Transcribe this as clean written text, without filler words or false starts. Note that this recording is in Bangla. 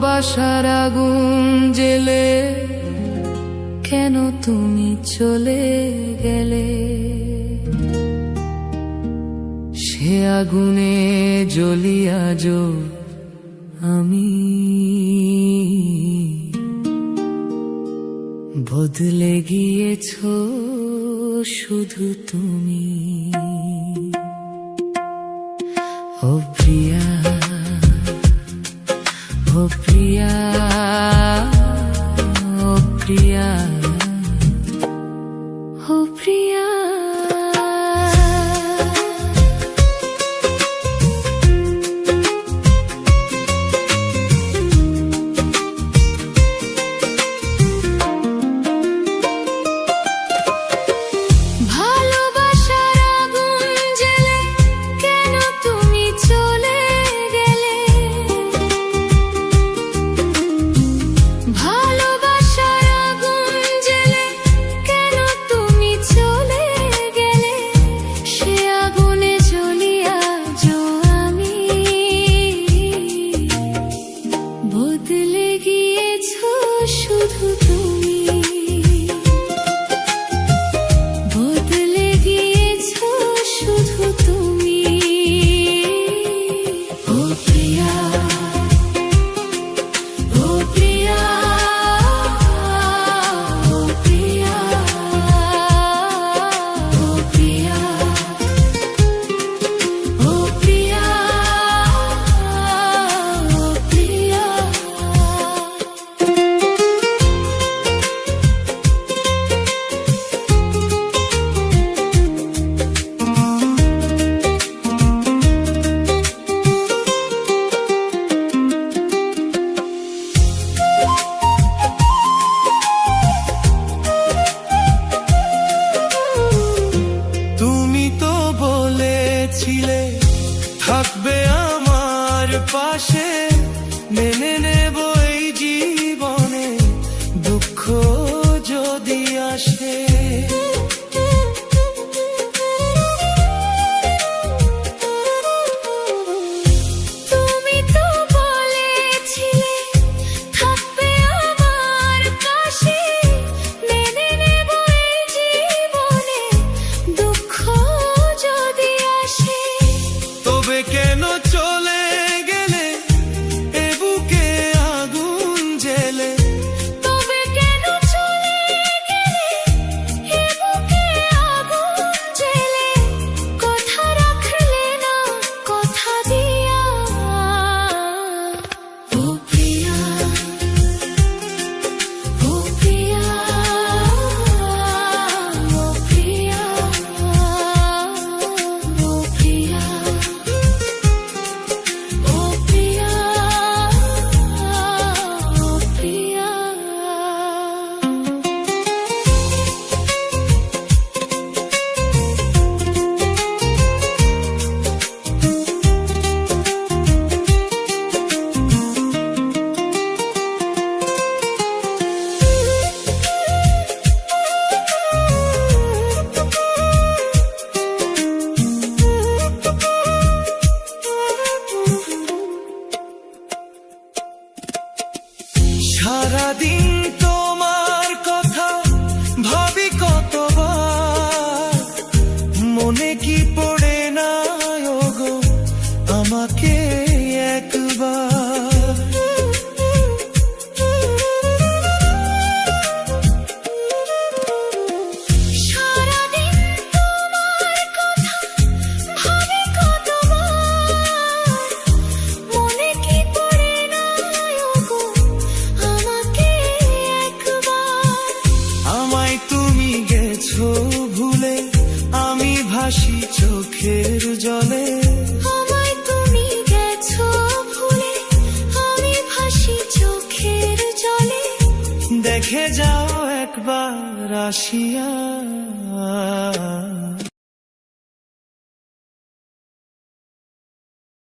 ভালোবাসার আগুন জেলে কেন তুমি চলে গেলে? সে আগুনে জ্বলি আজো আমি, বদলে গিয়েছো শুধু তুমি। ও প্রিয়া, ও প্রিয়া, ও প্রিয়া, ও প্রিয়া। বদলে গিয়েছো শুধু তুমি, বদলে গিয়েছো শুধু তুমি। ও প্রিয়া, ও প্রিয়া, ও প্রিয়া, ও প্রিয়া, ও প্রিয়া, ও প্রিয়া। ছিলে থাকবে আমার পাশে, মেনে নেব এই জীবনে দুঃখ যদি আসে। কেন চলে গেলে এ বুকে আগুন জেলে? তবে কেন চলে গেলে এ বুকে আগুন জেলে? কথা রাখলে না কথা দিয়া। ও প্রিয়া, ও প্রিয়া, ও প্রিয়া, ও প্রিয়া। সারাদিন তোমার কথা ভাবি কতবার, মনে কি পড়ে না ওগো আমাকে একবার? ভুলে আমি ভাসি চোখের জলে, আমায় তুমি গেছো ভুলে আমি ভাসি চোখের জলে। দেখে যাও একবার আসিয়া।